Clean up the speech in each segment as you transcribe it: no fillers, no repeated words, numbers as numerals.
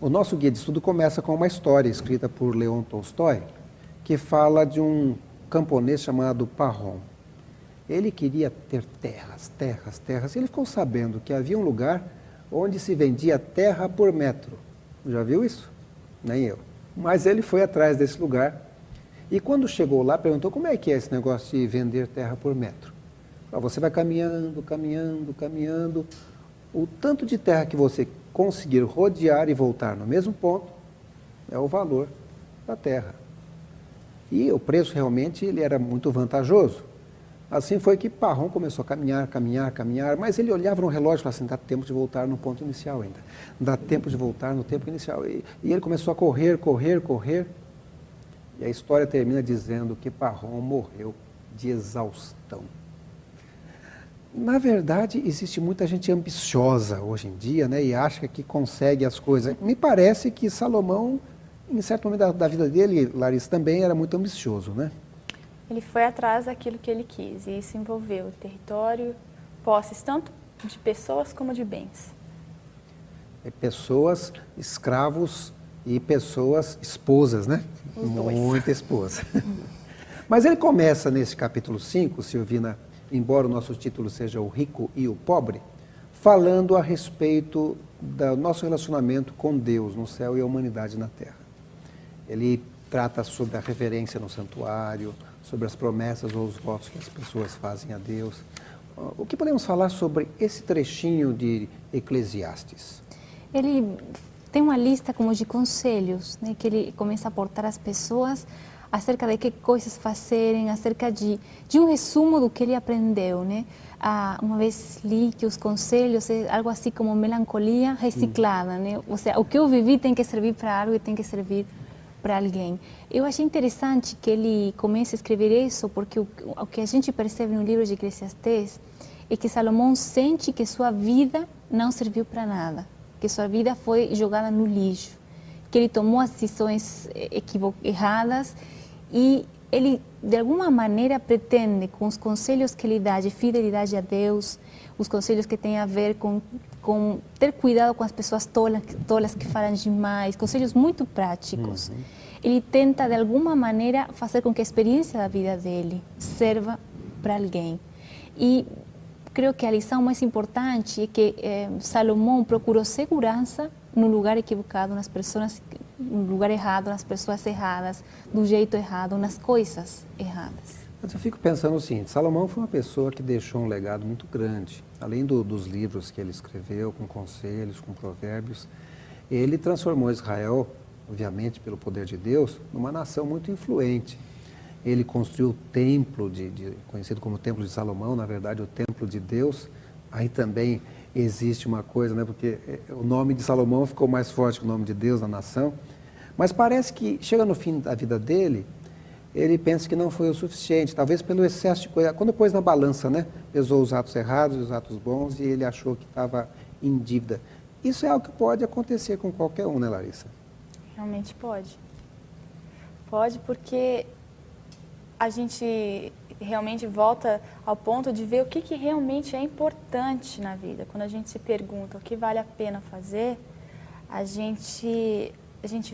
O nosso guia de estudo começa com uma história escrita por Leon Tolstói, que fala de um camponês chamado Parron. Ele queria ter terras, terras, terras. E ele ficou sabendo que havia um lugar onde se vendia terra por metro. Já viu isso? Nem eu. Mas ele foi atrás desse lugar e quando chegou lá, perguntou como é que é esse negócio de vender terra por metro. Você vai caminhando, caminhando, caminhando. O tanto de terra que você conseguir rodear e voltar no mesmo ponto é o valor da terra. E o preço realmente ele era muito vantajoso. Assim foi que Parron começou a caminhar, caminhar, caminhar, mas ele olhava no relógio e falava assim, dá tempo de voltar no ponto inicial ainda. Dá tempo de voltar no tempo inicial. E ele começou a correr, correr, correr. E a história termina dizendo que Parron morreu de exaustão. Na verdade, existe muita gente ambiciosa hoje em dia, né, e acha que consegue as coisas. Me parece que Salomão, em certo momento da vida dele, Larissa, também era muito ambicioso, né? Ele foi atrás daquilo que ele quis, e isso envolveu território, posses, tanto de pessoas como de bens. Pessoas, escravos e pessoas, esposas, né? Os dois. Muita esposa. Mas ele começa nesse capítulo 5, Silvina, embora o nosso título seja O Rico e o Pobre, falando a respeito do nosso relacionamento com Deus no céu e a humanidade na terra. Ele trata sobre a reverência no santuário, sobre as promessas ou os votos que as pessoas fazem a Deus. O que podemos falar sobre esse trechinho de Eclesiastes? Ele tem uma lista como de conselhos, né, que ele começa a aportar às pessoas acerca de que coisas fazerem, acerca de um resumo do que ele aprendeu, né? Uma vez li que os conselhos é algo assim como melancolia reciclada, né? Ou seja, o que eu vivi tem que servir para algo e tem que servir para alguém. Eu achei interessante que ele comece a escrever isso, porque o que a gente percebe no livro de Eclesiastes é que Salomão sente que sua vida não serviu para nada, que sua vida foi jogada no lixo, que ele tomou as decisões erradas e ele, de alguma maneira, pretende, com os conselhos que ele dá de fidelidade a Deus, os conselhos que têm a ver com ter cuidado com as pessoas tolas que falam demais, conselhos muito práticos. Ele tenta, de alguma maneira, fazer com que a experiência da vida dele serva para alguém. E creio que a lição mais importante é que Salomão procurou segurança no lugar equivocado, nas pessoas, no lugar errado, nas pessoas erradas, do jeito errado, nas coisas erradas. Mas eu fico pensando o seguinte, Salomão foi uma pessoa que deixou um legado muito grande. Além dos livros que ele escreveu, com conselhos, com provérbios, ele transformou Israel, obviamente pelo poder de Deus, numa nação muito influente. Ele construiu o templo, conhecido como Templo de Salomão, na verdade o Templo de Deus. Aí também existe uma coisa, né, porque o nome de Salomão ficou mais forte que o nome de Deus na nação. Mas parece que chega no fim da vida dele, ele pensa que não foi o suficiente, talvez pelo excesso de coisa. Quando pôs na balança, né, pesou os atos errados e os atos bons e ele achou que estava em dívida. Isso é algo que pode acontecer com qualquer um, né, Larissa? Realmente pode. Pode porque a gente realmente volta ao ponto de ver o que realmente é importante na vida. Quando a gente se pergunta o que vale a pena fazer, a gente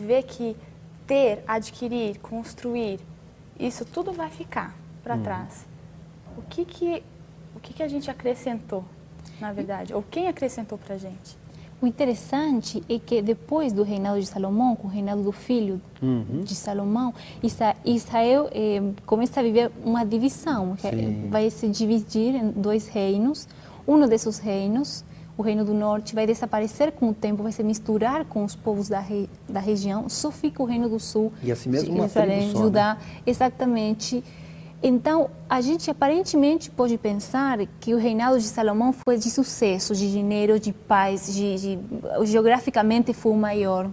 vê que ter, adquirir, construir, isso tudo vai ficar para trás. O que a gente acrescentou, na verdade? Ou quem acrescentou para a gente? O interessante é que depois do reinado de Salomão, com o reinado do filho de Salomão, Israel começa a viver uma divisão. Vai se dividir em dois reinos. Um desses reinos, o reino do norte, vai desaparecer com o tempo, vai se misturar com os povos da região. Só fica o reino do sul, e assim mesmo uma Jerusalém, tribo só, Judá, né? Exatamente. Então, a gente aparentemente pode pensar que o reinado de Salomão foi de sucesso, de dinheiro, de paz, geograficamente foi o maior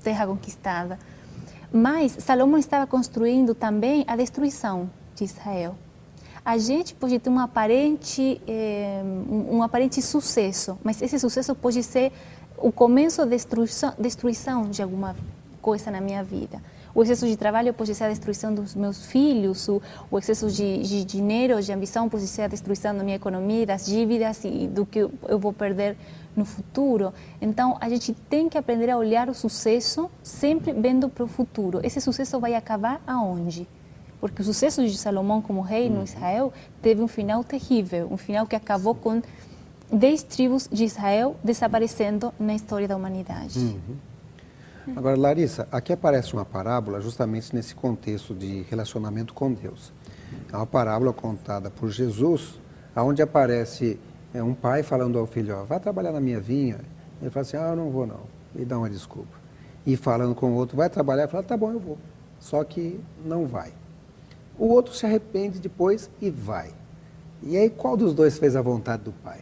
terra conquistada. Mas Salomão estava construindo também a destruição de Israel. A gente pode ter um aparente sucesso, mas esse sucesso pode ser o começo da destruição de alguma coisa na minha vida. O excesso de trabalho pode ser a destruição dos meus filhos, o excesso de dinheiro, de ambição pode ser a destruição da minha economia, das dívidas e do que eu vou perder no futuro. Então, a gente tem que aprender a olhar o sucesso sempre vendo para o futuro. Esse sucesso vai acabar aonde? Porque o sucesso de Salomão como rei no Israel teve um final terrível, um final que acabou com 10 tribos de Israel desaparecendo na história da humanidade. Agora, Larissa, aqui aparece uma parábola justamente nesse contexto de relacionamento com Deus. É uma parábola contada por Jesus, onde aparece um pai falando ao filho, ó, vai trabalhar na minha vinha. Ele fala assim, eu não vou não, e dá uma desculpa. E falando com o outro, vai trabalhar, ele fala, tá bom, eu vou. Só que não vai. O outro se arrepende depois e vai. E aí, qual dos dois fez a vontade do pai?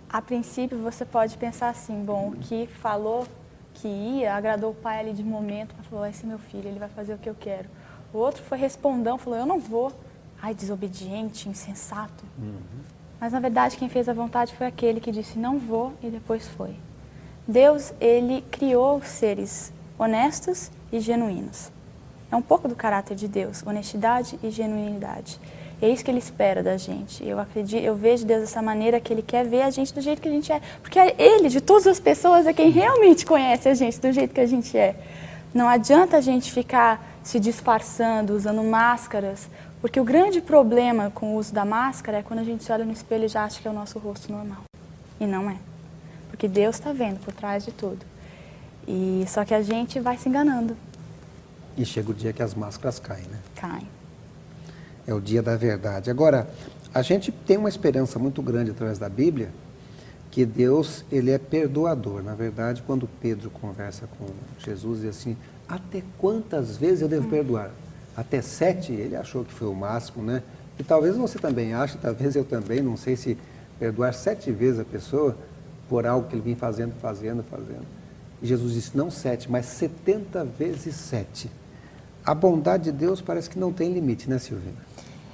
A princípio, você pode pensar assim, bom, o que falou que ia, agradou o pai ali de momento, falou, esse é meu filho, ele vai fazer o que eu quero. O outro foi respondão, falou, eu não vou. Ai, desobediente, insensato. Mas, na verdade, quem fez a vontade foi aquele que disse, não vou, e depois foi. Deus, ele criou seres honestos e genuínos. É um pouco do caráter de Deus, honestidade e genuinidade. É isso que ele espera da gente. Eu vejo Deus dessa maneira, que ele quer ver a gente do jeito que a gente é. Porque ele, de todas as pessoas, é quem realmente conhece a gente do jeito que a gente é. Não adianta a gente ficar se disfarçando, usando máscaras, porque o grande problema com o uso da máscara é quando a gente se olha no espelho e já acha que é o nosso rosto normal. E não é. Porque Deus está vendo por trás de tudo. E só que a gente vai se enganando. E chega o dia que as máscaras caem, né? Caem. É o dia da verdade. Agora, a gente tem uma esperança muito grande através da Bíblia, que Deus, ele é perdoador. Na verdade, quando Pedro conversa com Jesus, diz assim, até quantas vezes eu devo perdoar? Até 7, ele achou que foi o máximo, né? E talvez você também ache, talvez eu também, não sei se perdoar 7 vezes a pessoa por algo que ele vem fazendo. E Jesus disse, não 7, mas 70 vezes 7. A bondade de Deus parece que não tem limite, né, Silvina?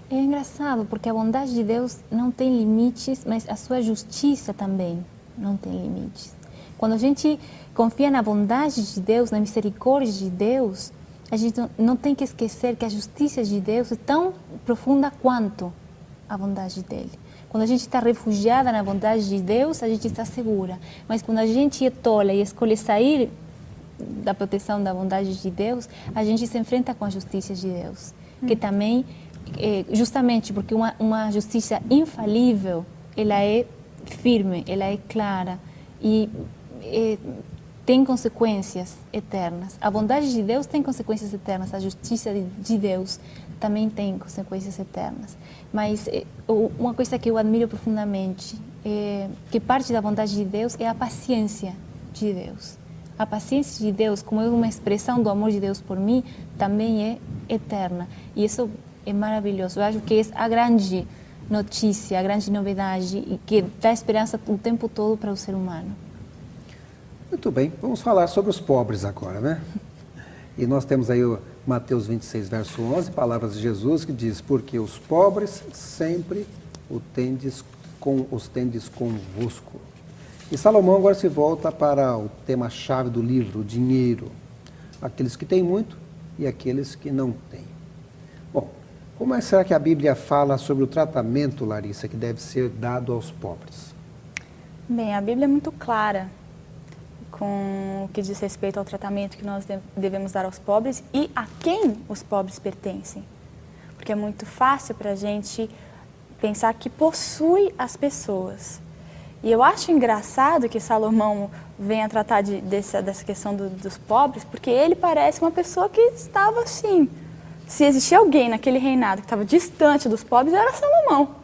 É engraçado, porque a bondade de Deus não tem limites, mas a sua justiça também não tem limites. Quando a gente confia na bondade de Deus, na misericórdia de Deus, a gente não tem que esquecer que a justiça de Deus é tão profunda quanto a bondade dele. Quando a gente está refugiada na bondade de Deus, a gente está segura. Mas quando a gente é tola e escolhe sair da proteção da bondade de Deus, a gente se enfrenta com a justiça de Deus, que também, justamente porque uma justiça infalível, ela é firme, ela é clara e tem consequências eternas. A bondade de Deus tem consequências eternas, a justiça de Deus também tem consequências eternas. Mas uma coisa que eu admiro profundamente, que parte da bondade de Deus é a paciência de Deus. A paciência de Deus, como é uma expressão do amor de Deus por mim, também é eterna. E isso é maravilhoso. Eu acho que é a grande notícia, a grande novidade, e que dá esperança o tempo todo para o ser humano. Muito bem, vamos falar sobre os pobres agora, né? E nós temos aí o Mateus 26, verso 11, palavras de Jesus, que diz, porque os pobres sempre os tendes convosco. E Salomão agora se volta para o tema-chave do livro, o dinheiro. Aqueles que têm muito e aqueles que não têm. Bom, como é será que a Bíblia fala sobre o tratamento, Larissa, que deve ser dado aos pobres? Bem, a Bíblia é muito clara com o que diz respeito ao tratamento que nós devemos dar aos pobres e a quem os pobres pertencem. Porque é muito fácil para a gente pensar que possui as pessoas. E eu acho engraçado que Salomão venha tratar dessa questão dos pobres, porque ele parece uma pessoa que estava assim. Se existia alguém naquele reinado que estava distante dos pobres, era Salomão.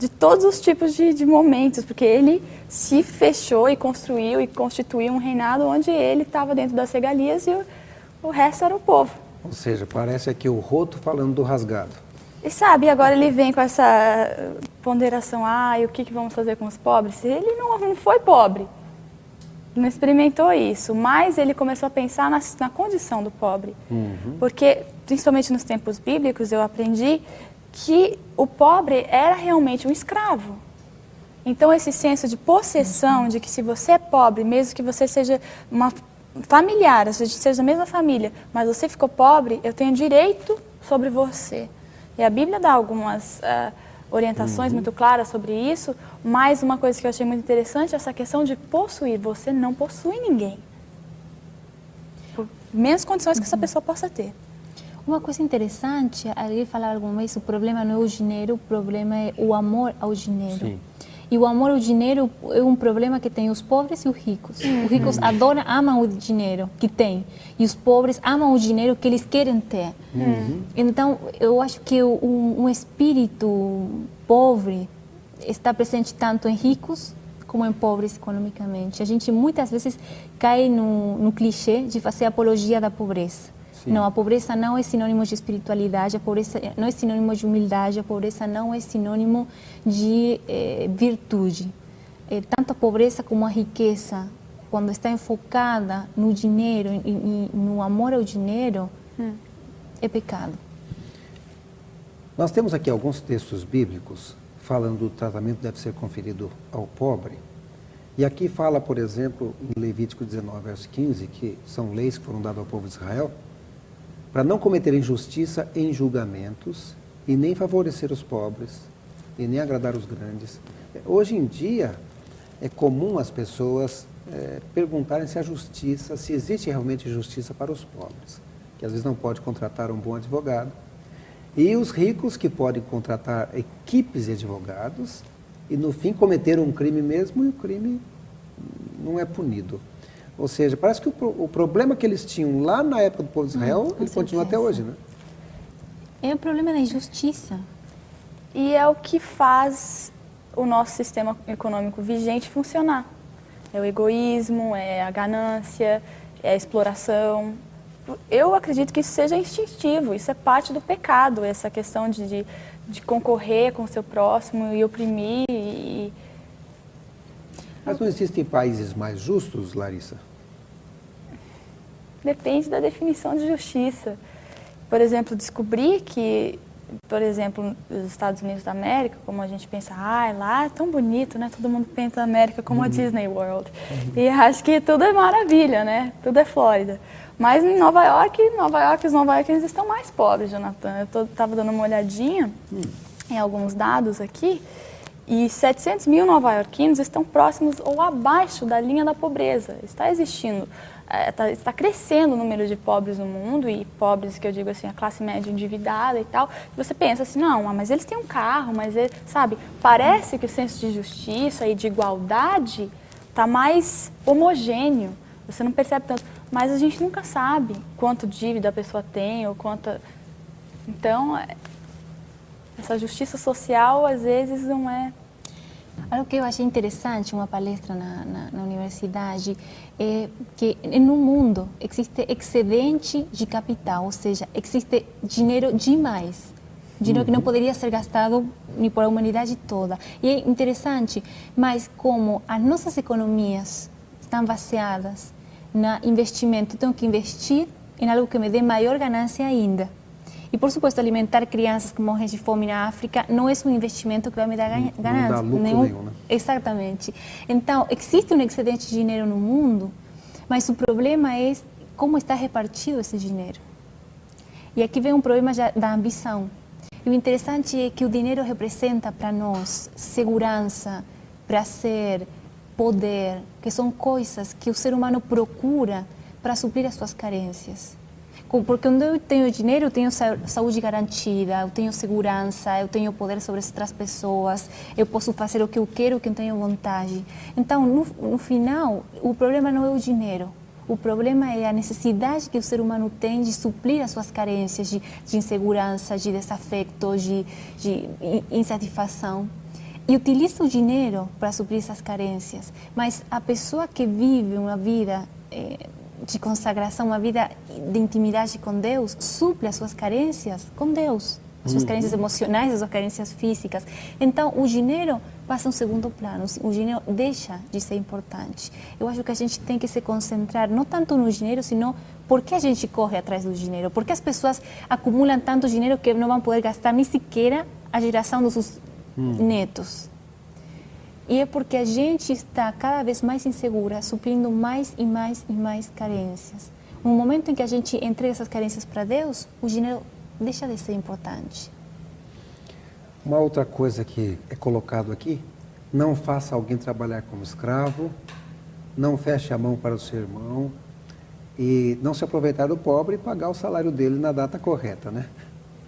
De todos os tipos de momentos, porque ele se fechou e construiu e constituiu um reinado onde ele estava dentro das regalias e o resto era o povo. Ou seja, parece aqui o roto falando do rasgado. E sabe, agora ele vem com essa ponderação, e o que vamos fazer com os pobres? Ele não foi pobre, não experimentou isso, mas ele começou a pensar na condição do pobre. Porque, principalmente nos tempos bíblicos, eu aprendi que o pobre era realmente um escravo. Então, esse senso de possessão, de que se você é pobre, mesmo que você seja uma familiar, ou seja, seja da mesma família, mas você ficou pobre, eu tenho direito sobre você. E a Bíblia dá orientações muito claras sobre isso, mas uma coisa que eu achei muito interessante é essa questão de possuir. Você não possui ninguém. Por menos condições que essa pessoa possa ter. Uma coisa interessante, alguém falou alguma vez, o problema não é o dinheiro, o problema é o amor ao dinheiro. Sim. E o amor ao dinheiro é um problema que tem os pobres e os ricos. Os ricos adoram, amam o dinheiro que têm. E os pobres amam o dinheiro que eles querem ter. Então, eu acho que um espírito pobre está presente tanto em ricos como em pobres economicamente. A gente muitas vezes cai no clichê de fazer apologia da pobreza. Sim. Não, a pobreza não é sinônimo de espiritualidade, a pobreza não é sinônimo de humildade, a pobreza não é sinônimo de virtude. Tanto a pobreza como a riqueza, quando está enfocada no dinheiro e no amor ao dinheiro, é pecado. Nós temos aqui alguns textos bíblicos falando do tratamento que deve ser conferido ao pobre. E aqui fala, por exemplo, em Levítico 19, verso 15, que são leis que foram dadas ao povo de Israel, para não cometer injustiça em julgamentos e nem favorecer os pobres e nem agradar os grandes. Hoje em dia é comum as pessoas perguntarem se a justiça, se existe realmente justiça para os pobres, que às vezes não pode contratar um bom advogado, e os ricos que podem contratar equipes de advogados e no fim cometeram um crime mesmo e o crime não é punido. Ou seja, parece que o problema que eles tinham lá na época do povo de Israel, ele continua até hoje, né? É o problema da injustiça. E é o que faz o nosso sistema econômico vigente funcionar. É o egoísmo, é a ganância, é a exploração. Eu acredito que isso seja instintivo, isso é parte do pecado, essa questão de concorrer com o seu próximo e oprimir. Mas não existem países mais justos, Larissa? Depende da definição de justiça. Por exemplo, descobrir que, por exemplo, os Estados Unidos da América, como a gente pensa, lá é tão bonito, né? Todo mundo pensa a América como a Disney World. E acho que tudo é maravilha, né? Tudo é Flórida. Mas em Nova York, os nova-iorquinos estão mais pobres, Jonathan. Eu estava dando uma olhadinha em alguns dados aqui, e 700 mil nova-iorquinos estão próximos ou abaixo da linha da pobreza. Está existindo, está crescendo o número de pobres no mundo, e pobres que eu digo assim, a classe média endividada e tal. E você pensa assim, não, mas eles têm um carro, mas eles, sabe, parece que o senso de justiça e de igualdade está mais homogêneo. Você não percebe tanto, mas a gente nunca sabe quanto dívida a pessoa tem ou quanto. Então, essa justiça social às vezes não é. Algo que eu achei interessante, uma palestra na universidade, é que no mundo existe excedente de capital, ou seja, existe dinheiro demais. Dinheiro que não poderia ser gastado nem por a humanidade toda. E é interessante, mas como as nossas economias estão baseadas no investimento, eu tenho que investir em algo que me dê maior ganância ainda. E, por supuesto, alimentar crianças que morrem de fome na África não é um investimento que vai me dar ganância. Não dá lucro nenhum, né? Exatamente. Então, existe um excedente de dinheiro no mundo, mas o problema é como está repartido esse dinheiro. E aqui vem um problema da ambição. E o interessante é que o dinheiro representa para nós segurança, prazer, poder, que são coisas que o ser humano procura para suprir as suas carências. Porque quando eu tenho dinheiro, eu tenho saúde garantida, eu tenho segurança, eu tenho poder sobre outras pessoas, eu posso fazer o que eu quero, o que eu tenho vontade. Então, no final, o problema não é o dinheiro. O problema é a necessidade que o ser humano tem de suprir as suas carências de insegurança, de desafeto, de insatisfação. E utiliza o dinheiro para suprir essas carências. Mas a pessoa que vive uma vida de consagração, uma vida de intimidade com Deus, suple as suas carências com Deus. As suas carências emocionais, as suas carências físicas. Então, o dinheiro passa a um segundo plano, o dinheiro deixa de ser importante. Eu acho que a gente tem que se concentrar não tanto no dinheiro, sino por que a gente corre atrás do dinheiro. Por que as pessoas acumulam tanto dinheiro que não vão poder gastar nem sequer a geração dos seus netos. E é porque a gente está cada vez mais insegura, suprindo mais e mais e mais carências. No momento em que a gente entrega essas carências para Deus, o dinheiro deixa de ser importante. Uma outra coisa que é colocado aqui, não faça alguém trabalhar como escravo, não feche a mão para o seu irmão e não se aproveitar do pobre e pagar o salário dele na data correta, né?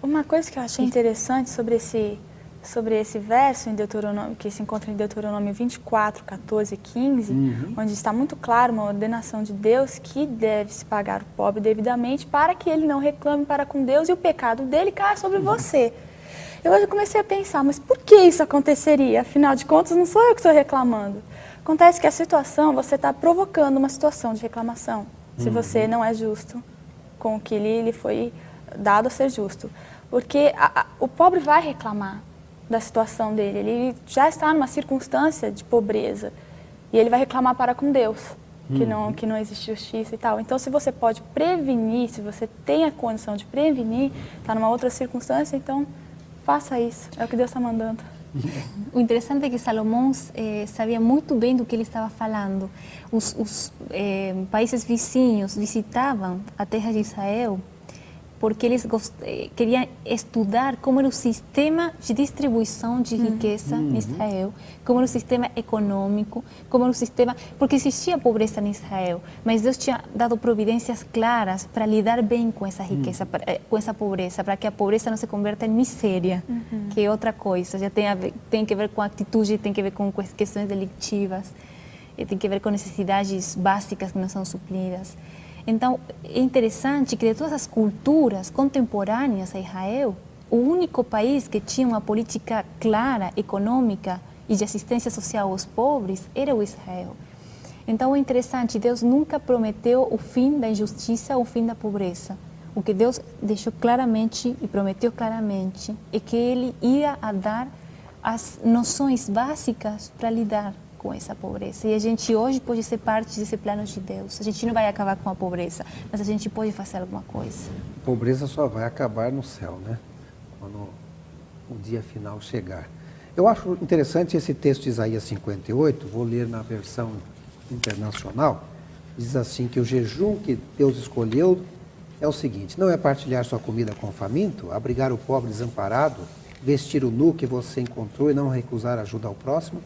Uma coisa que eu achei interessante sobre esse verso em Deuteronômio, que se encontra em Deuteronômio 24, 14 e 15, onde está muito claro uma ordenação de Deus que deve-se pagar o pobre devidamente para que ele não reclame para com Deus e o pecado dele caia sobre você. Eu comecei a pensar, mas por que isso aconteceria? Afinal de contas, não sou eu que estou reclamando. Acontece que a situação, você está provocando uma situação de reclamação, se você não é justo com o que lhe foi dado a ser justo. Porque o pobre vai reclamar da situação dele, ele já está numa circunstância de pobreza e ele vai reclamar para com Deus, que não existe justiça e tal. Então, se você pode prevenir, se você tem a condição de prevenir, está numa outra circunstância, então faça isso, é o que Deus está mandando. O interessante é que Salomão sabia muito bem do que ele estava falando. Os países vizinhos visitavam a terra de Israel porque eles queriam estudar como era o sistema de distribuição de riqueza em Israel, como era o sistema econômico, como era o sistema... Porque existia pobreza em Israel, mas Deus tinha dado providências claras para lidar bem com essa riqueza, com essa pobreza, para que a pobreza não se converta em miséria, que é outra coisa. Já tem que ver com atitude, tem que ver com questões delictivas, tem que ver com necessidades básicas que não são supridas. Então, é interessante que de todas as culturas contemporâneas a Israel, o único país que tinha uma política clara, econômica e de assistência social aos pobres era o Israel. Então, é interessante, Deus nunca prometeu o fim da injustiça ou o fim da pobreza. O que Deus deixou claramente e prometeu claramente é que Ele ia a dar as noções básicas para lidar com essa pobreza. E a gente hoje pode ser parte desse plano de Deus. A gente não vai acabar com a pobreza, mas a gente pode fazer alguma coisa. A pobreza só vai acabar no céu, né? Quando o dia final chegar. Eu acho interessante esse texto de Isaías 58, vou ler na versão internacional. Diz assim que o jejum que Deus escolheu é o seguinte: não é partilhar sua comida com o faminto, abrigar o pobre desamparado, vestir o nu que você encontrou e não recusar ajuda ao próximo.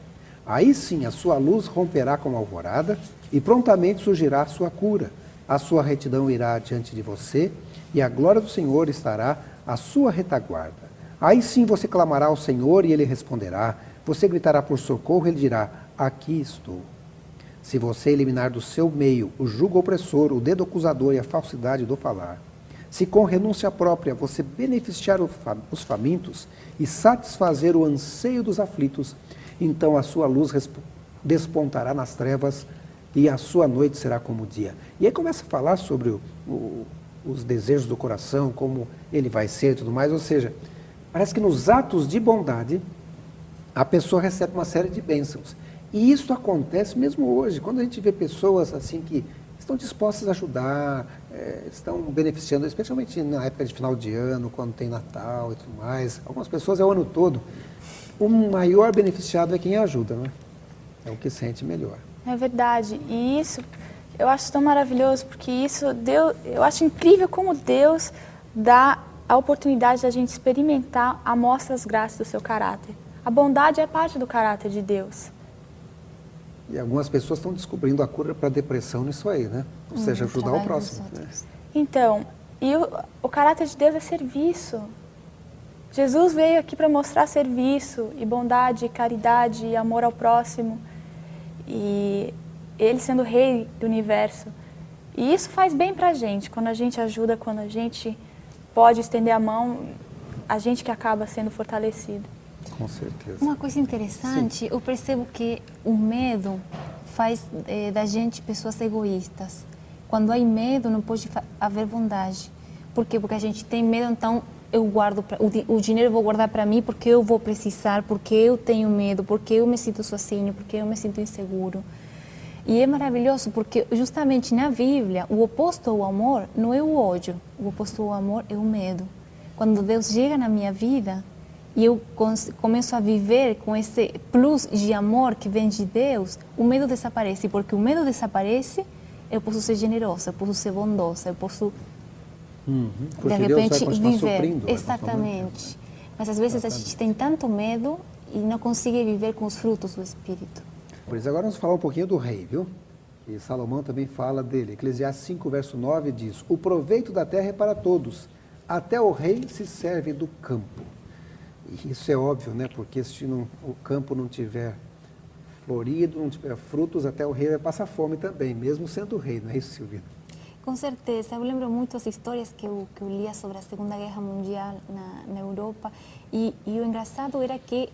Aí sim a sua luz romperá como a alvorada e prontamente surgirá a sua cura. A sua retidão irá diante de você e a glória do Senhor estará à sua retaguarda. Aí sim você clamará ao Senhor e Ele responderá. Você gritará por socorro e Ele dirá: aqui estou. Se você eliminar do seu meio o jugo opressor, o dedo acusador e a falsidade do falar, se com renúncia própria você beneficiar os famintos e satisfazer o anseio dos aflitos, então a sua luz despontará nas trevas e a sua noite será como o dia. E aí começa a falar sobre os desejos do coração, como ele vai ser e tudo mais. Ou seja, parece que nos atos de bondade a pessoa recebe uma série de bênçãos. E isso acontece mesmo hoje, quando a gente vê pessoas assim que estão dispostas a ajudar, estão beneficiando, especialmente na época de final de ano, quando tem Natal e tudo mais. Algumas pessoas é o ano todo. O maior beneficiado é quem ajuda, né? É o que sente melhor. É verdade. E isso eu acho tão maravilhoso, porque isso eu acho incrível como Deus dá a oportunidade da gente experimentar a mostras grátis do seu caráter. A bondade é parte do caráter de Deus. E algumas pessoas estão descobrindo a cura para a depressão nisso aí, né? Ou seja, ajudar o próximo. Né? Então, e o caráter de Deus é serviço. Jesus veio aqui para mostrar serviço e bondade, caridade e amor ao próximo. E Ele sendo o rei do universo. E isso faz bem para a gente. Quando a gente ajuda, quando a gente pode estender a mão, a gente que acaba sendo fortalecido. Com certeza. Uma coisa interessante, sim, eu percebo que o medo faz da gente pessoas egoístas. Quando há medo, não pode haver bondade. Por quê? Porque a gente tem medo, então eu guardo o dinheiro eu vou guardar para mim porque eu vou precisar, porque eu tenho medo, porque eu me sinto sozinho, porque eu me sinto inseguro. E é maravilhoso porque justamente na Bíblia o oposto ao amor não é o ódio, o oposto ao amor é o medo. Quando Deus chega na minha vida e eu começo a viver com esse plus de amor que vem de Deus, o medo desaparece. Porque o medo desaparece, eu posso ser generosa, eu posso ser bondosa, eu posso de repente viver. Exatamente. Mas às vezes a gente tem tanto medo e não consegue viver com os frutos do Espírito. Por isso, agora vamos falar um pouquinho do rei, viu? E Salomão também fala dele. Eclesiastes 5, verso 9 diz: o proveito da terra é para todos, até o rei se serve do campo. E isso é óbvio, né? Porque se o campo não tiver florido, não tiver frutos, até o rei vai passar fome também, mesmo sendo rei, não é isso, Silvina? Com certeza, eu lembro muito as histórias que eu lia sobre a Segunda Guerra Mundial na Europa e o engraçado era que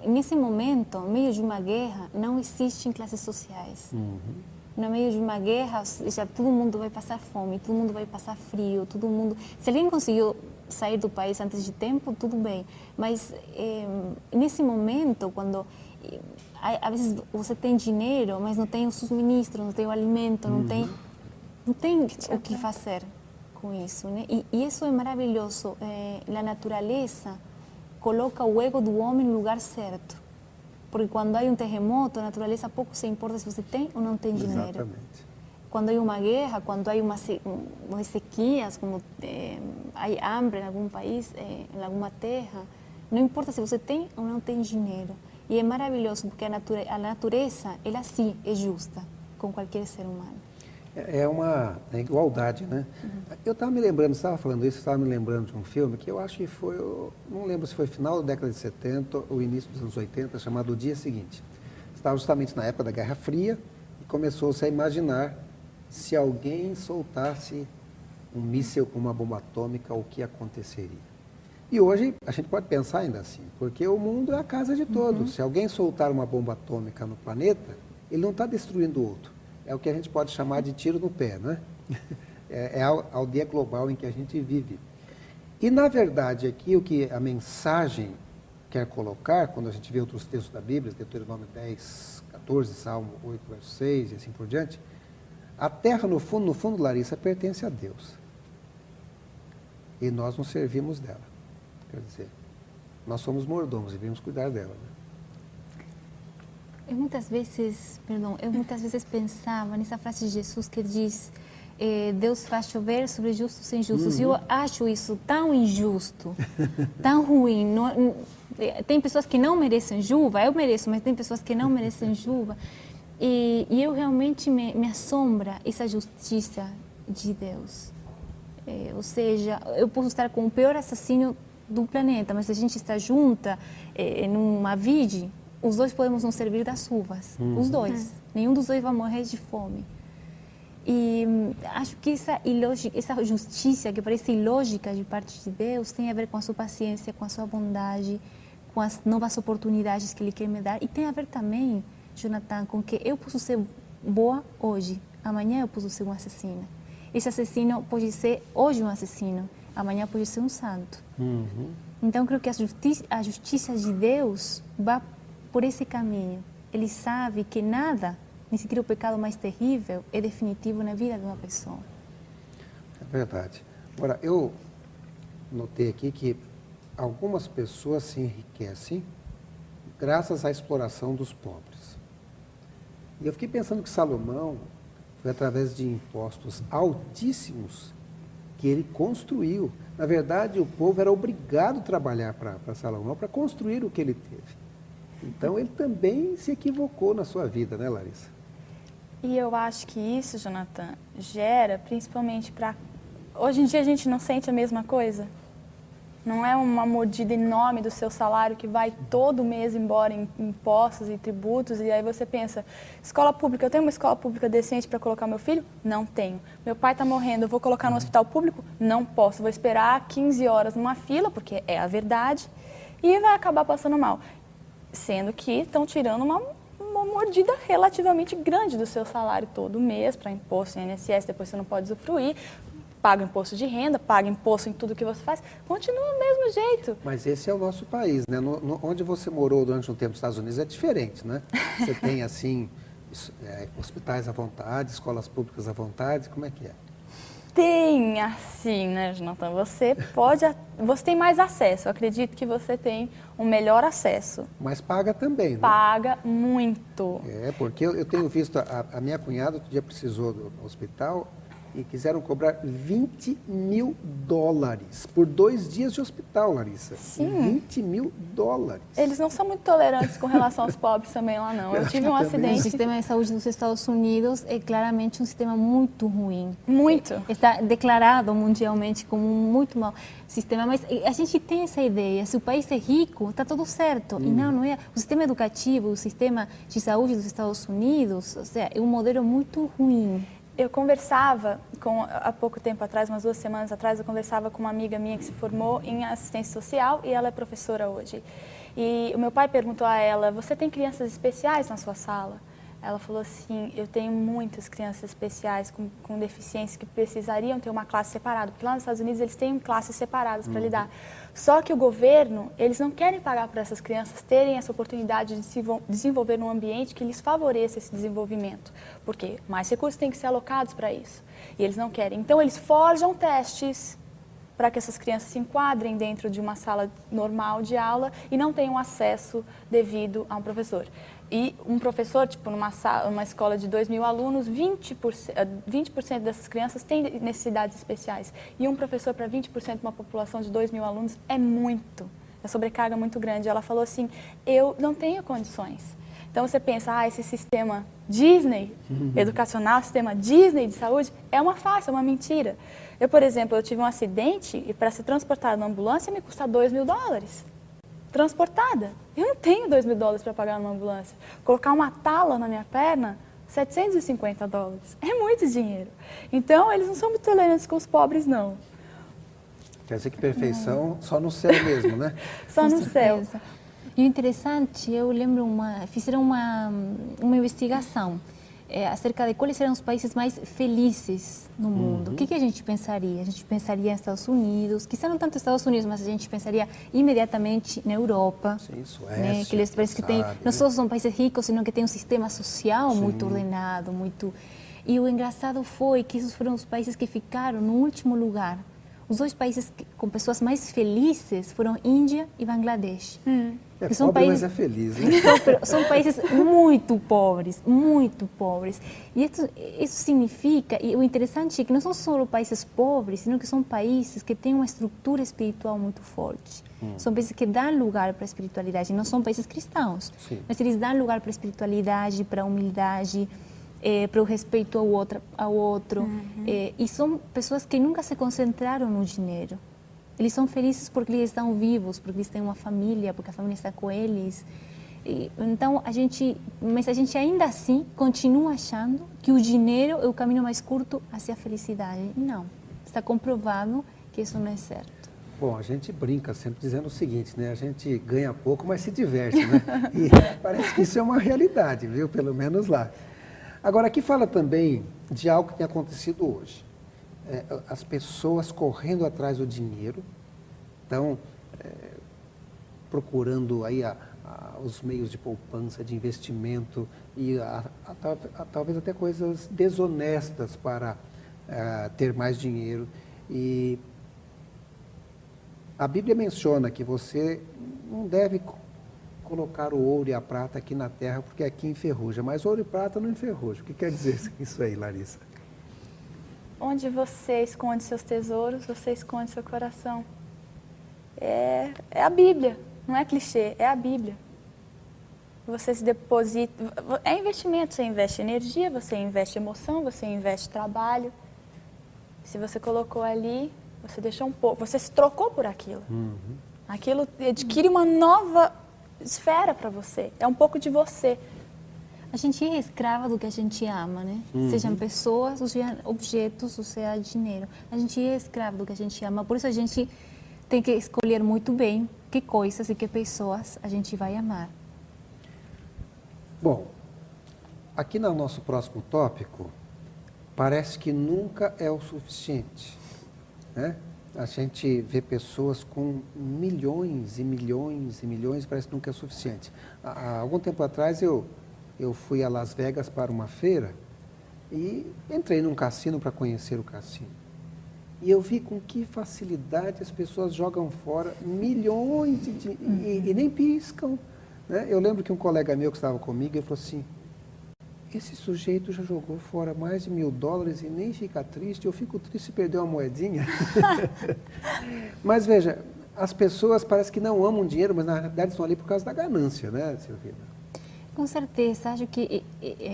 nesse momento, no meio de uma guerra, não existem classes sociais. No meio de uma guerra, já todo mundo vai passar fome, todo mundo vai passar frio, todo mundo... Se alguém conseguiu sair do país antes de tempo, tudo bem. Mas nesse momento, quando às vezes você tem dinheiro, mas não tem o suministro, não tem o alimento, não tem o que fazer com isso, né? E isso é maravilhoso. A natureza coloca o ego do homem no lugar certo. Porque quando há um terremoto, a natureza pouco se importa se você tem ou não tem dinheiro. Exatamente. Quando há uma guerra, quando há umas sequias, como há hambre em algum país, em alguma terra, não importa se você tem ou não tem dinheiro. E é maravilhoso, porque a natureza, ela sim é justa com qualquer ser humano. É uma igualdade, né? Eu estava me lembrando, você estava falando isso, estava me lembrando de um filme que eu acho que foi, não lembro se foi final da década de 70 ou início dos anos 80, chamado O Dia Seguinte. Estava justamente na época da Guerra Fria e começou-se a imaginar se alguém soltasse um míssil com uma bomba atômica, o que aconteceria. E hoje a gente pode pensar ainda assim, porque o mundo é a casa de todos. Se alguém soltar uma bomba atômica no planeta, ele não está destruindo o outro. É o que a gente pode chamar de tiro no pé, né? É a aldeia global em que a gente vive. E, na verdade, aqui o que a mensagem quer colocar, quando a gente vê outros textos da Bíblia, Deuteronômio 10, 14, Salmo 8, verso 6 e assim por diante, a terra, no fundo, Larissa, pertence a Deus. E nós nos servimos dela. Quer dizer, nós somos mordomos e devemos cuidar dela, né? Eu muitas vezes pensava nessa frase de Jesus que diz: Deus faz chover sobre justos e injustos. E eu acho isso tão injusto, tão ruim. Tem pessoas que não merecem chuva, eu mereço, mas tem pessoas que não merecem chuva. E eu realmente me assombra essa justiça de Deus. Ou seja, eu posso estar com o pior assassino do planeta, mas se a gente está junta numa vide, os dois podemos nos servir das uvas, os dois. Nenhum dos dois vai morrer de fome. E acho que essa justiça, que parece ilógica de parte de Deus, tem a ver com a sua paciência, com a sua bondade, com as novas oportunidades que Ele quer me dar. E tem a ver também, Jonathan, com que eu posso ser boa hoje, amanhã eu posso ser um assassino. Esse assassino pode ser hoje um assassino, amanhã pode ser um santo. Então, creio que a justiça de Deus vai por esse caminho. Ele sabe que nada, nem sequer o pecado mais terrível, é definitivo na vida de uma pessoa. É verdade. Agora, eu notei aqui que algumas pessoas se enriquecem graças à exploração dos pobres. E eu fiquei pensando que Salomão foi através de impostos altíssimos que ele construiu. Na verdade, o povo era obrigado a trabalhar para Salomão para construir o que ele teve. Então, ele também se equivocou na sua vida, né, Larissa? E eu acho que isso, Jonathan, gera principalmente para... Hoje em dia a gente não sente a mesma coisa? Não é uma mordida enorme do seu salário que vai todo mês embora em impostos e tributos, e aí você pensa, escola pública, eu tenho uma escola pública decente para colocar meu filho? Não tenho. Meu pai está morrendo, eu vou colocar no hospital público? Não posso. Vou esperar 15 horas numa fila, porque é a verdade, e vai acabar passando mal. Sendo que estão tirando uma mordida relativamente grande do seu salário todo mês para imposto em INSS, depois você não pode usufruir, paga imposto de renda, paga imposto em tudo que você faz, continua do mesmo jeito. Mas esse é o nosso país, né? Onde você morou durante um tempo nos Estados Unidos é diferente, né? Você tem, assim, hospitais à vontade, escolas públicas à vontade, como é que é? Tem, assim, né, Jonathan? Você tem mais acesso. Eu acredito que você tem um melhor acesso. Mas paga também, né? Paga muito. Porque eu tenho visto, a minha cunhada outro dia precisou do hospital e quiseram cobrar $20 mil por 2 dias de hospital, Larissa. Sim. $20 mil. Eles não são muito tolerantes com relação aos pobres também lá, não. Eu tive um O acidente. sistema de saúde dos Estados Unidos é claramente um sistema muito ruim. Muito. Está declarado mundialmente como um muito mau sistema, mas a gente tem essa ideia, se o país é rico, está tudo certo. E não é. O sistema educativo, o sistema de saúde dos Estados Unidos, ou seja, é um modelo muito ruim. Eu conversava, há pouco tempo atrás, umas 2 semanas atrás, eu conversava com uma amiga minha que se formou em assistência social e ela é professora hoje. E o meu pai perguntou a ela, você tem crianças especiais na sua sala? Ela falou assim, eu tenho muitas crianças especiais com deficiência que precisariam ter uma classe separada, porque lá nos Estados Unidos eles têm classes separadas para lidar. Só que o governo, eles não querem pagar para essas crianças terem essa oportunidade de se desenvolver num ambiente que lhes favoreça esse desenvolvimento, porque mais recursos têm que ser alocados para isso, e eles não querem. Então eles forjam testes para que essas crianças se enquadrem dentro de uma sala normal de aula e não tenham acesso devido a um professor. E um professor, tipo, numa escola de 2 mil alunos, 20% dessas crianças têm necessidades especiais. E um professor para 20% de uma população de 2 mil alunos é muito. É sobrecarga muito grande. Ela falou assim, eu não tenho condições. Então você pensa, esse sistema Disney educacional, sistema Disney de saúde, é uma farsa, é uma mentira. Eu, por exemplo, eu tive um acidente e para ser transportada na ambulância me custa $2 mil. Transportada. Eu não tenho $2 mil para pagar numa ambulância. Colocar uma tala na minha perna, $750. É muito dinheiro. Então, eles não são muito tolerantes com os pobres, não. Quer dizer que perfeição só no céu mesmo, né? Só no céu. E o interessante, eu lembro, fizeram uma investigação acerca de quais eram os países mais felizes no mundo. O que a gente pensaria? A gente pensaria em Estados Unidos, quizá não tanto Estados Unidos, mas a gente pensaria imediatamente na Europa. Sim, Suécia, né? Que eles parecem que tem, não só são países ricos, sino que tem um sistema social muito ordenado, muito... E o engraçado foi que esses foram os países que ficaram no último lugar. Os 2 países com pessoas mais felizes foram Índia e Bangladesh. É são pobre, países, mas é feliz, né? São países muito pobres, muito pobres. E isso significa, e o interessante é que não são só países pobres, sino que são países que têm uma estrutura espiritual muito forte. São países que dão lugar para a espiritualidade, não são países cristãos, mas eles dão lugar para a espiritualidade, para a humildade, para o respeito ao outro. E são pessoas que nunca se concentraram no dinheiro. Eles são felizes porque eles estão vivos, porque eles têm uma família, porque a família está com eles. Então, mas a gente ainda assim continua achando que o dinheiro é o caminho mais curto hacia a felicidade. Não, está comprovado que isso não é certo. Bom, a gente brinca sempre dizendo o seguinte, né? A gente ganha pouco, mas se diverte, né? E parece que isso é uma realidade, viu? Pelo menos lá. Agora, aqui fala também de algo que tem acontecido hoje. As pessoas correndo atrás do dinheiro, estão procurando aí os meios de poupança, de investimento e talvez até coisas desonestas para ter mais dinheiro. E a Bíblia menciona que você não deve colocar o ouro e a prata aqui na terra, porque aqui enferruja, mas ouro e prata não enferruja. O que quer dizer isso aí, Larissa? Onde você esconde seus tesouros, você esconde seu coração. É a Bíblia, não é clichê, é a Bíblia. Você se deposita, é investimento, você investe energia, você investe emoção, você investe trabalho. Se você colocou ali, você deixou um pouco, você se trocou por aquilo. Aquilo adquire uma nova esfera para você, é um pouco de você. A gente é escrava do que a gente ama, né? Sejam pessoas, ou sejam objetos, ou seja dinheiro. A gente é escravo do que a gente ama, por isso a gente tem que escolher muito bem que coisas e que pessoas a gente vai amar. Bom, aqui no nosso próximo tópico, parece que nunca é o suficiente, né? A gente vê pessoas com milhões e milhões e milhões, parece que nunca é o suficiente. Há algum tempo atrás eu fui a Las Vegas para uma feira e entrei num cassino para conhecer o cassino. E eu vi com que facilidade as pessoas jogam fora milhões e nem piscam, né? Eu lembro que um colega meu que estava comigo, ele falou assim, esse sujeito já jogou fora mais de $1.000 e nem fica triste, eu fico triste se perder uma moedinha. Mas veja, as pessoas parece que não amam dinheiro, mas na realidade estão ali por causa da ganância, né, Silvina? Com certeza, acho que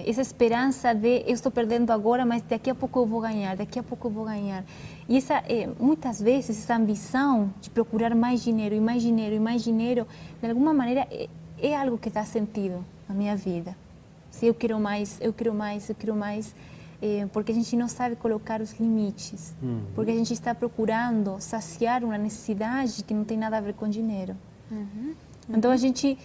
essa esperança de eu estou perdendo agora, mas daqui a pouco eu vou ganhar, daqui a pouco eu vou ganhar. E essa, muitas vezes essa ambição de procurar mais dinheiro e mais dinheiro e mais dinheiro, de alguma maneira é algo que dá sentido na minha vida. Se eu quero mais, eu quero mais, eu quero mais, porque a gente não sabe colocar os limites, porque a gente está procurando saciar uma necessidade que não tem nada a ver com dinheiro. Então a gente,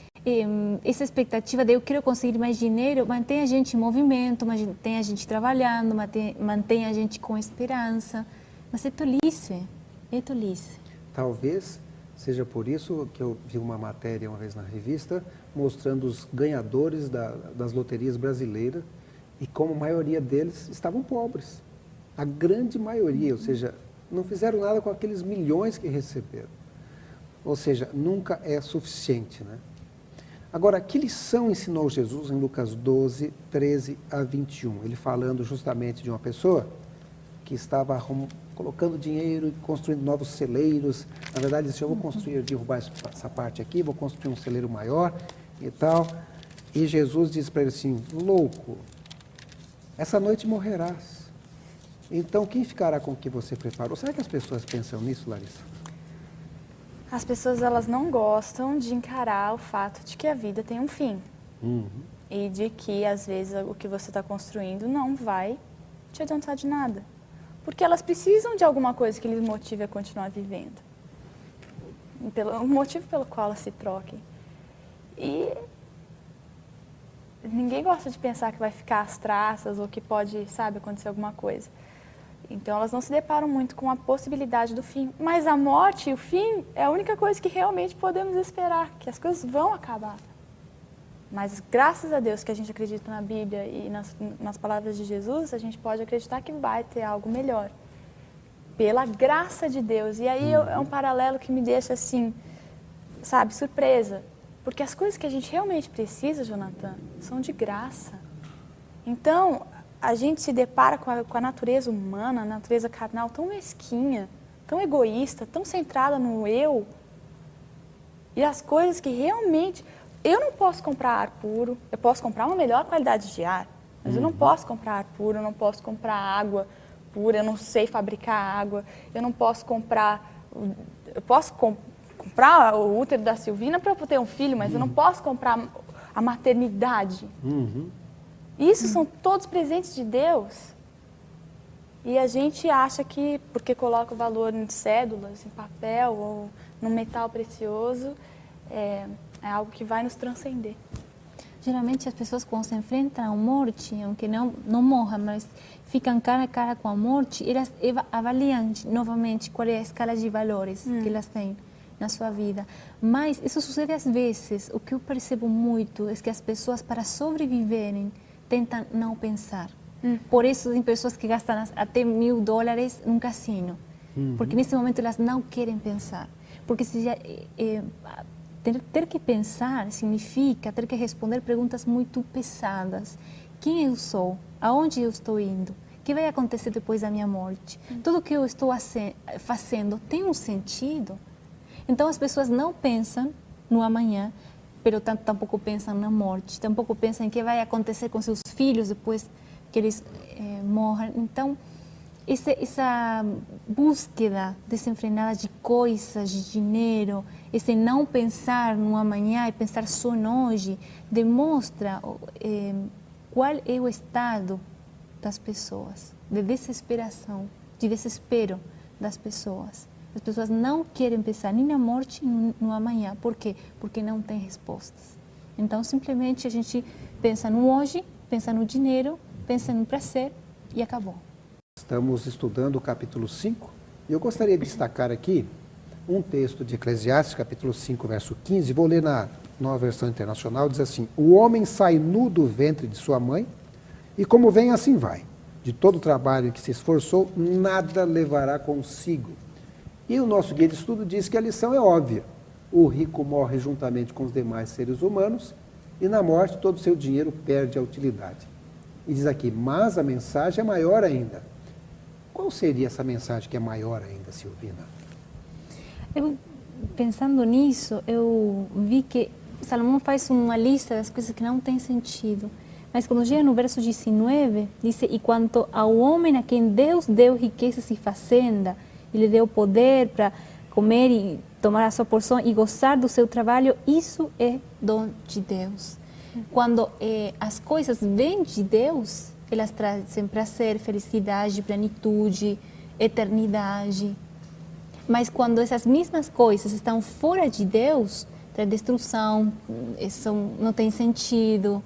essa expectativa de eu quero conseguir mais dinheiro, mantém a gente em movimento, mantém a gente trabalhando, mantém a gente com esperança, mas é tolice, é tolice. Talvez seja por isso que eu vi uma matéria uma vez na revista mostrando os ganhadores das loterias brasileiras e como a maioria deles estavam pobres. A grande maioria, ou seja, não fizeram nada com aqueles milhões que receberam. Ou seja, nunca é suficiente, né? Agora, que lição ensinou Jesus em Lucas 12, 13 a 21? Ele falando justamente de uma pessoa que estava colocando dinheiro e construindo novos celeiros. Na verdade, ele disse, eu vou construir, derrubar essa parte aqui, vou construir um celeiro maior e tal. E Jesus disse para ele assim, louco, essa noite morrerás. Então, quem ficará com o que você preparou? Será que as pessoas pensam nisso, Larissa? As pessoas, elas não gostam de encarar o fato de que a vida tem um fim. E de que, às vezes, o que você está construindo não vai te adiantar de nada. Porque elas precisam de alguma coisa que lhes motive a continuar vivendo. O motivo pelo qual elas se troquem. E ninguém gosta de pensar que vai ficar às traças ou que pode, sabe, acontecer alguma coisa. Então, elas não se deparam muito com a possibilidade do fim. Mas a morte e o fim é a única coisa que realmente podemos esperar, que as coisas vão acabar. Mas, graças a Deus que a gente acredita na Bíblia e nas palavras de Jesus, a gente pode acreditar que vai ter algo melhor. Pela graça de Deus. E aí é um paralelo que me deixa, assim, sabe, surpresa. Porque as coisas que a gente realmente precisa, Jonathan, são de graça. Então, a gente se depara com a natureza humana, a natureza carnal tão mesquinha, tão egoísta, tão centrada no eu. E as coisas que realmente... Eu não posso comprar ar puro, eu posso comprar uma melhor qualidade de ar, mas eu não posso comprar ar puro, eu não posso comprar água pura, eu não sei fabricar água, eu não posso comprar... Eu posso comprar o útero da Silvina para eu ter um filho, mas eu não posso comprar a maternidade. Isso são todos presentes de Deus. E a gente acha que, porque coloca o valor em cédulas, em papel ou num metal precioso, é algo que vai nos transcender. Geralmente as pessoas quando se enfrentam à morte, aunque não morram, mas ficam cara a cara com a morte, elas avaliam novamente qual é a escala de valores que elas têm na sua vida. Mas isso sucede às vezes. O que eu percebo muito é que as pessoas, para sobreviverem, tentam não pensar. Por isso tem pessoas que gastam até $1.000 num cassino. Porque nesse momento elas não querem pensar. Porque se já, ter que pensar significa ter que responder perguntas muito pesadas. Quem eu sou? Aonde eu estou indo? O que vai acontecer depois da minha morte? Tudo o que eu estou fazendo tem um sentido? Então as pessoas não pensam no amanhã, mas tampouco pensam na morte, tampouco pensam em o que vai acontecer com seus filhos depois que eles morram. Então, essa búsqueda desenfrenada de coisas, de dinheiro, esse não pensar no amanhã e pensar só no hoje, demonstra qual é o estado das pessoas, de desesperação, de desespero das pessoas. As pessoas não querem pensar nem na morte nem no amanhã. Por quê? Porque não tem respostas. Então, simplesmente, a gente pensa no hoje, pensa no dinheiro, pensa no prazer e acabou. Estamos estudando o capítulo 5 e eu gostaria de destacar aqui um texto de Eclesiastes, capítulo 5, verso 15. Vou ler na Nova Versão Internacional, diz assim: o homem sai nu do ventre de sua mãe e como vem, assim vai. De todo o trabalho em que se esforçou, nada levará consigo. E o nosso guia de estudo diz que a lição é óbvia. O rico morre juntamente com os demais seres humanos e na morte todo o seu dinheiro perde a utilidade. E diz aqui, mas a mensagem é maior ainda. Qual seria essa mensagem que é maior ainda, Silvina? Pensando nisso, eu vi que Salomão faz uma lista das coisas que não têm sentido. Mas quando chega no verso 19, diz: e quanto ao homem a quem Deus deu riquezas e fazenda, e lhe deu poder para comer e tomar a sua porção e gozar do seu trabalho, isso é dom de Deus. Quando as coisas vêm de Deus, elas trazem prazer, felicidade, plenitude, eternidade. Mas quando essas mesmas coisas estão fora de Deus, traz destruição, não tem sentido,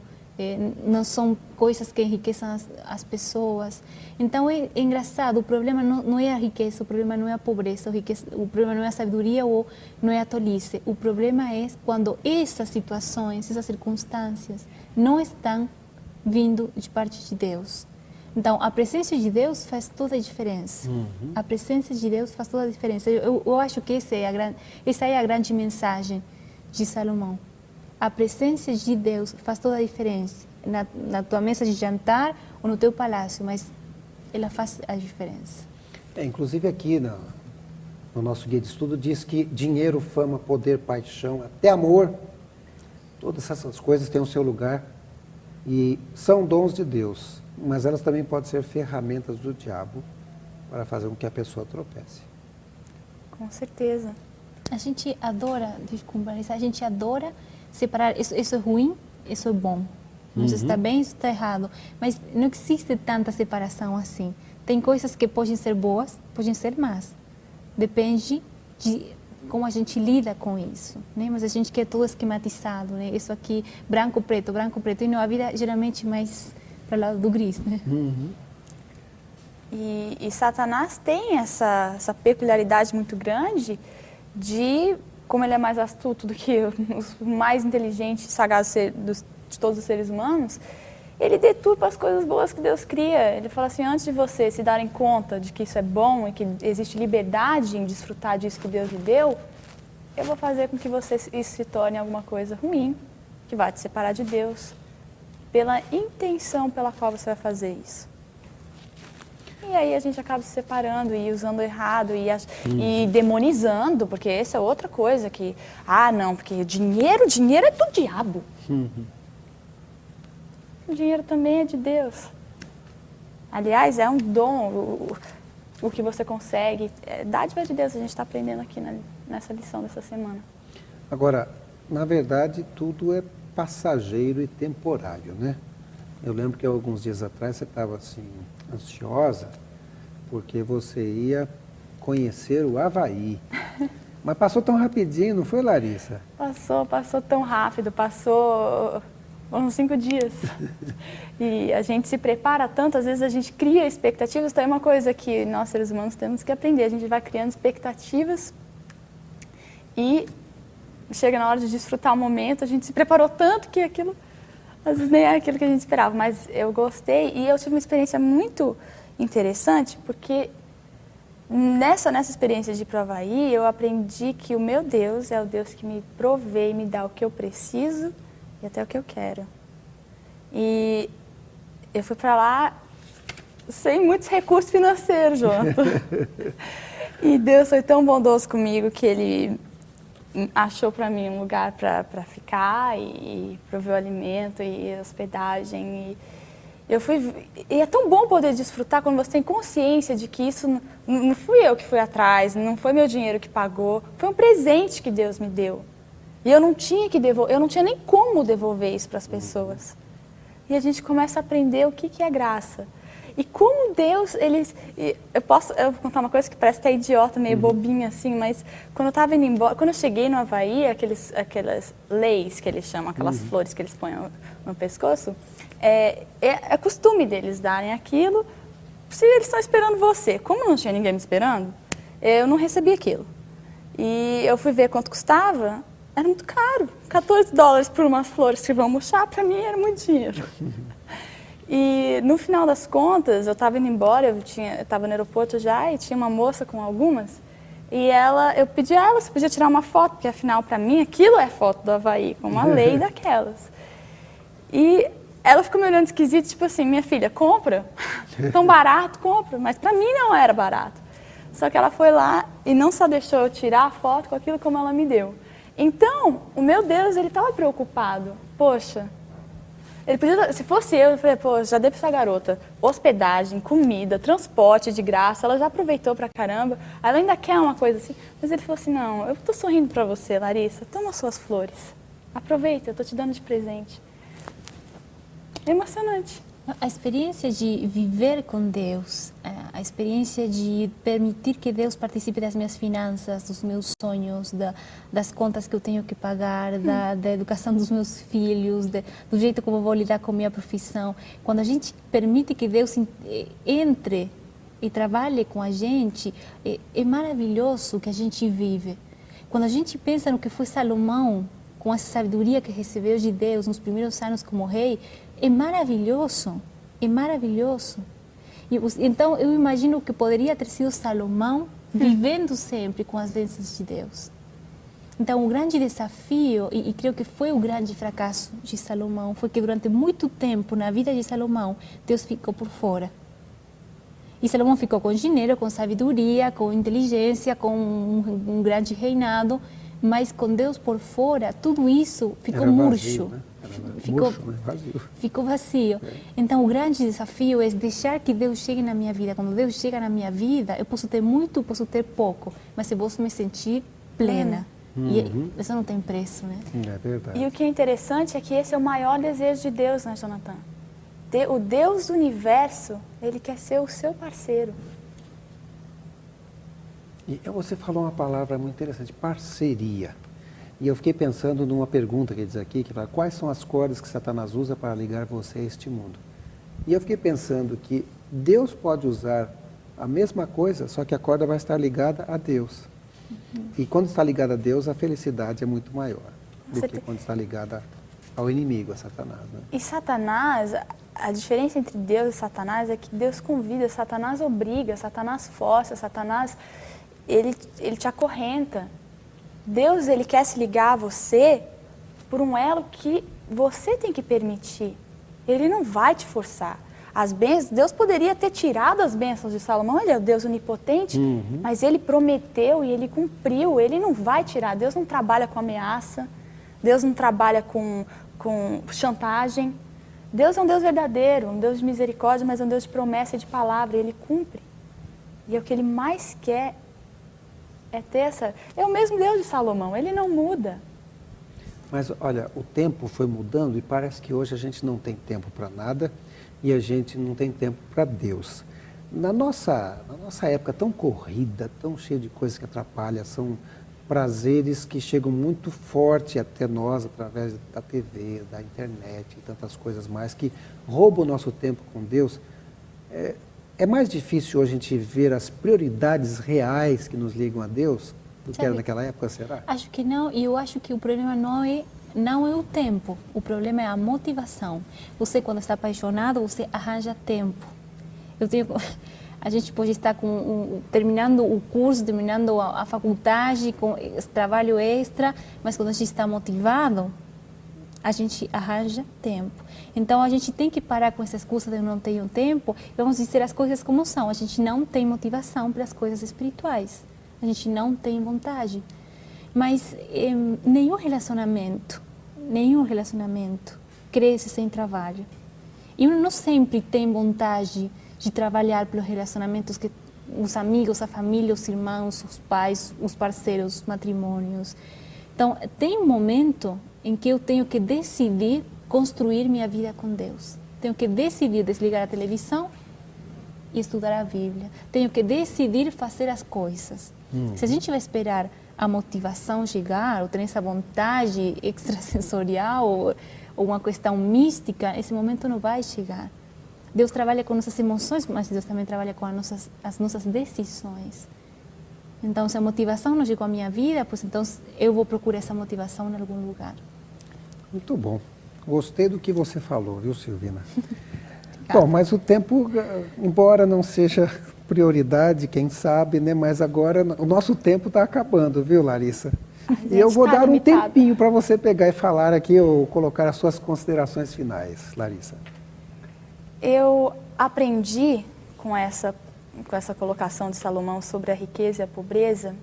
não são coisas que enriquecem as pessoas. Então é engraçado, o problema não é a riqueza, o problema não é a pobreza, o problema não é a sabedoria ou não é a tolice. O problema é quando essas situações, essas circunstâncias não estão vindo de parte de Deus. Então, a presença de Deus faz toda a diferença. A presença de Deus faz toda a diferença. Eu acho que essa é a grande mensagem de Salomão. A presença de Deus faz toda a diferença. Na tua mesa de jantar ou no teu palácio, mas ela faz a diferença. Inclusive aqui no nosso guia de estudo diz que dinheiro, fama, poder, paixão, até amor, todas essas coisas têm o seu lugar e são dons de Deus. Mas elas também podem ser ferramentas do diabo para fazer com que a pessoa tropece. Com certeza. A gente adora, desculpa, a gente adora separar, isso é ruim, isso é bom. Isso está bem, isso está errado. Mas não existe tanta separação assim. Tem coisas que podem ser boas, podem ser más. Depende de como a gente lida com isso, né? Mas a gente quer tudo esquematizado, né? Isso aqui, branco, preto, e não, a vida geralmente mais para o lado do gris, né? E Satanás tem essa peculiaridade muito grande de, como ele é mais astuto do que os mais inteligentes e sagazes de todos os seres humanos, ele deturpa as coisas boas que Deus cria. Ele fala assim, antes de você se darem conta de que isso é bom e que existe liberdade em desfrutar disso que Deus lhe deu, eu vou fazer com que isso se torne alguma coisa ruim, que vai te separar de Deus, pela intenção pela qual você vai fazer isso. E aí a gente acaba se separando e usando errado e demonizando, porque essa é outra coisa que, não, porque dinheiro é do diabo. O dinheiro também é de Deus. Aliás, é um dom, o que você consegue, é dádiva de Deus, a gente está aprendendo aqui nessa lição dessa semana. Agora, na verdade, tudo é passageiro e temporário, né? Eu lembro que alguns dias atrás você estava assim, ansiosa, porque você ia conhecer o Havaí. Mas passou tão rapidinho, não foi, Larissa? Passou tão rápido, passou uns 5 dias. E a gente se prepara tanto, às vezes a gente cria expectativas, então é uma coisa que nós seres humanos temos que aprender, a gente vai criando expectativas e chega na hora de desfrutar o momento, a gente se preparou tanto que aquilo, às vezes nem é aquilo que a gente esperava, mas eu gostei e eu tive uma experiência muito interessante, porque nessa experiência de ir para o Havaí, eu aprendi que o meu Deus é o Deus que me provê e me dá o que eu preciso e até o que eu quero. E eu fui para lá sem muitos recursos financeiros, Jonathan. E Deus foi tão bondoso comigo que Ele achou para mim um lugar para ficar e proveu alimento e hospedagem. E é tão bom poder desfrutar quando você tem consciência de que isso não fui eu que fui atrás, não foi meu dinheiro que pagou, foi um presente que Deus me deu. E eu não tinha que devolver, eu não tinha nem como devolver isso para as pessoas. E a gente começa a aprender o que é graça. E como Deus, eu vou contar uma coisa que parece até idiota, meio bobinha assim, mas quando eu estava indo embora, quando eu cheguei no Havaí, aquelas leis que eles chamam, aquelas flores que eles põem no pescoço, é costume deles darem aquilo, se eles estão esperando você. Como não tinha ninguém me esperando, eu não recebi aquilo. E eu fui ver quanto custava, era muito caro, $14 por umas flores que vão murchar, para mim era muito dinheiro. E no final das contas, eu estava indo embora, eu estava no aeroporto já e tinha uma moça com algumas. E eu pedi a ela se podia tirar uma foto, porque afinal, para mim, aquilo é foto do Havaí, com uma lei daquelas. E ela ficou me olhando esquisito, tipo assim, minha filha, compra. Tão barato, compra. Mas para mim não era barato. Só que ela foi lá e não só deixou eu tirar a foto com aquilo como ela me deu. Então, o meu Deus, ele estava preocupado. Poxa, ele podia, se fosse eu falei, pô, já dei para essa garota hospedagem, comida, transporte de graça, ela já aproveitou pra caramba, ela ainda quer uma coisa assim. Mas ele falou assim, não, eu tô sorrindo para você, Larissa, toma suas flores. Aproveita, eu tô te dando de presente. É emocionante. A experiência de viver com Deus, a experiência de permitir que Deus participe das minhas finanças, dos meus sonhos, das contas que eu tenho que pagar, da educação dos meus filhos, do jeito como eu vou lidar com a minha profissão. Quando a gente permite que Deus entre e trabalhe com a gente, é maravilhoso o que a gente vive. Quando a gente pensa no que foi Salomão, com essa sabedoria que recebeu de Deus nos primeiros anos como rei, é maravilhoso, é maravilhoso. Então, eu imagino que poderia ter sido Salomão vivendo sempre com as bênçãos de Deus. Então, o grande desafio, e creio que foi o grande fracasso de Salomão, foi que durante muito tempo na vida de Salomão, Deus ficou por fora. E Salomão ficou com dinheiro, com sabedoria, com inteligência, com um grande reinado, mas com Deus por fora, tudo isso ficou murcho. Né? Ficou vazio. Então, o grande desafio é deixar que Deus chegue na minha vida. Quando Deus chega na minha vida, eu posso ter muito, posso ter pouco, mas eu posso me sentir plena. E isso não tem preço, né? É verdade. E o que é interessante é que esse é o maior desejo de Deus, né, Jonathan? O Deus do universo, ele quer ser o seu parceiro. E você falou uma palavra muito interessante, parceria. E eu fiquei pensando numa pergunta que diz aqui, que fala, quais são as cordas que Satanás usa para ligar você a este mundo? E eu fiquei pensando que Deus pode usar a mesma coisa, só que a corda vai estar ligada a Deus. E quando está ligada a Deus, a felicidade é muito maior do que quando está ligada ao inimigo, a Satanás. Né? E Satanás, a diferença entre Deus e Satanás é que Deus convida, Satanás obriga, Satanás força, Satanás, ele te acorrenta. Deus, ele quer se ligar a você por um elo que você tem que permitir. Ele não vai te forçar. As bênçãos, Deus poderia ter tirado as bênçãos de Salomão, ele é o Deus onipotente, mas ele prometeu e ele cumpriu, ele não vai tirar. Deus não trabalha com ameaça, Deus não trabalha com chantagem. Deus é um Deus verdadeiro, um Deus de misericórdia, mas é um Deus de promessa e de palavra, ele cumpre. E é o que ele mais quer é ter essa... É o mesmo Deus de Salomão, ele não muda. Mas, olha, o tempo foi mudando e parece que hoje a gente não tem tempo para nada e a gente não tem tempo para Deus. Na nossa época tão corrida, tão cheia de coisas que atrapalham, são prazeres que chegam muito forte até nós através da TV, da internet e tantas coisas mais que roubam o nosso tempo com Deus. É mais difícil hoje a gente ver as prioridades reais que nos ligam a Deus do que era naquela época, será? Acho que não, e eu acho que o problema não é o tempo, o problema é a motivação. Você, quando está apaixonado, você arranja tempo. A gente pode estar terminando o curso, terminando a faculdade, com esse trabalho extra, mas quando a gente está motivado, a gente arranja tempo. Então, a gente tem que parar com essa excusa de eu não tenho tempo e vamos dizer as coisas como são. A gente não tem motivação para as coisas espirituais. A gente não tem vontade. Mas nenhum relacionamento cresce sem trabalho. E uno não sempre tem vontade de trabalhar pelos relacionamentos que os amigos, a família, os irmãos, os pais, os parceiros, os matrimônios. Então, tem um momento em que eu tenho que decidir construir minha vida com Deus. Tenho que decidir desligar a televisão e estudar a Bíblia. Tenho que decidir fazer as coisas. Se a gente vai esperar a motivação chegar, ou ter essa vontade extrasensorial, ou uma questão mística, esse momento não vai chegar. Deus trabalha com nossas emoções, mas Deus também trabalha com as nossas decisões. Então, se a motivação não chegou à minha vida, pois então eu vou procurar essa motivação em algum lugar. Muito bom. Gostei do que você falou, viu, Silvina? Bom, mas o tempo, embora não seja prioridade, quem sabe, né? Mas agora o nosso tempo está acabando, viu, Larissa? E eu vou tá dar um limitado. tempinho para você pegar e falar aqui ou colocar as suas considerações finais, Larissa. Eu aprendi com essa colocação de Salomão sobre a riqueza e a pobreza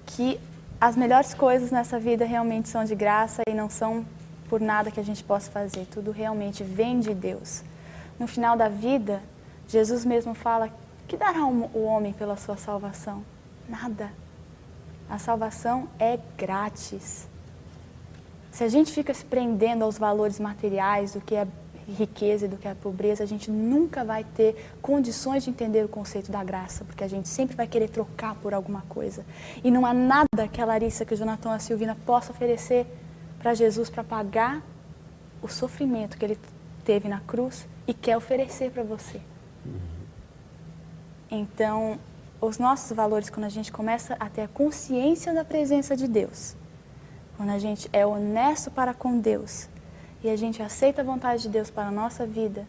que as melhores coisas nessa vida realmente são de graça e não são por nada que a gente possa fazer. Tudo realmente vem de Deus. No final da vida, Jesus mesmo fala: que dará o homem pela sua salvação? Nada. A salvação é grátis. Se a gente fica se prendendo aos valores materiais do que é riqueza e do que é pobreza, a gente nunca vai ter condições de entender o conceito da graça, porque a gente sempre vai querer trocar por alguma coisa. E não há nada que a Larissa, que o Jonathan e a Silvina possa oferecer para Jesus para pagar o sofrimento que ele teve na cruz e quer oferecer para você. Então, os nossos valores, quando a gente começa a ter a consciência da presença de Deus, quando a gente é honesto para com Deus e a gente aceita a vontade de Deus para a nossa vida,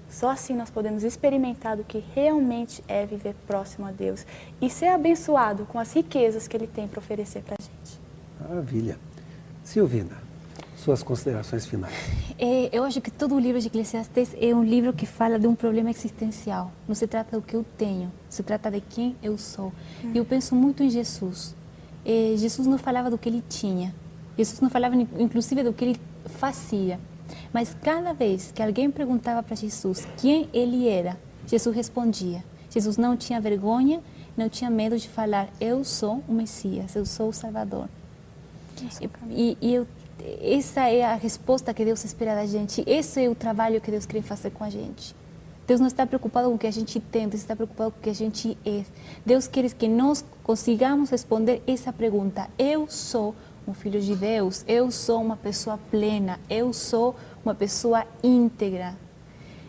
só assim nós podemos experimentar do que realmente é viver próximo a Deus e ser abençoado com as riquezas que Ele tem para oferecer para a gente. Maravilha. Silvina, suas considerações finais. Eu acho que todo o livro de Eclesiastes é um livro que fala de um problema existencial. Não se trata do que eu tenho, se trata de quem eu sou. E eu penso muito em Jesus. Jesus não falava do que ele tinha. Jesus não falava, inclusive, do que ele fazia. Mas cada vez que alguém perguntava para Jesus quem ele era, Jesus respondia. Jesus não tinha vergonha, não tinha medo de falar: eu sou o Messias, eu sou o Salvador. Essa é a resposta que Deus espera da gente. Esse é o trabalho que Deus quer fazer com a gente. Deus não está preocupado com o que a gente tem, Deus está preocupado com o que a gente é. Deus quer que nós consigamos responder essa pergunta: eu sou um filho de Deus, eu sou uma pessoa plena, eu sou uma pessoa íntegra.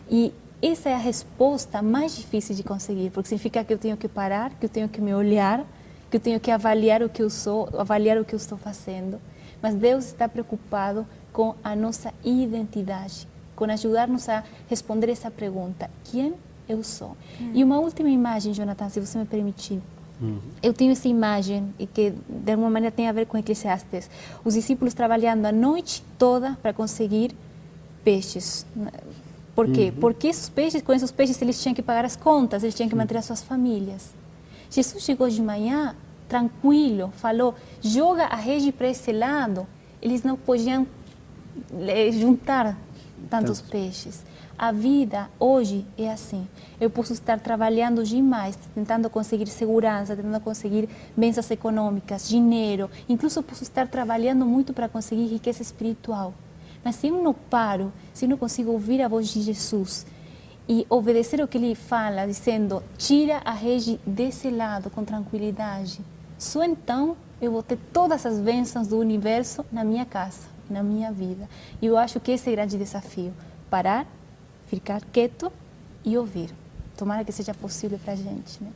E essa é a resposta mais difícil de conseguir, porque significa que eu tenho que parar, que eu tenho que me olhar, que eu tenho que avaliar o que eu sou, avaliar o que eu estou fazendo. Mas Deus está preocupado com a nossa identidade, com ajudar-nos a responder essa pergunta: quem eu sou? E uma última imagem, Jonathan, se você me permitir. Eu tenho essa imagem que de alguma maneira tem a ver com Eclesiastes. Os discípulos trabalhando a noite toda para conseguir peixes. Por quê? Porque com esses peixes eles tinham que pagar as contas, eles tinham que manter as suas famílias. Jesus chegou de manhã tranquilo, falou: joga a rede para esse lado. Eles não podiam juntar tantos peixes. A vida hoje é assim. Eu posso estar trabalhando demais, tentando conseguir segurança, tentando conseguir bênçãos econômicas, dinheiro. Incluso posso estar trabalhando muito para conseguir riqueza espiritual. Mas se eu não paro, se eu não consigo ouvir a voz de Jesus e obedecer o que Ele fala, dizendo: tira a rede desse lado com tranquilidade, só então eu vou ter todas as bênçãos do universo na minha casa, na minha vida. E eu acho que esse é o grande desafio: parar, ficar quieto e ouvir. Tomara que seja possível para a gente, né?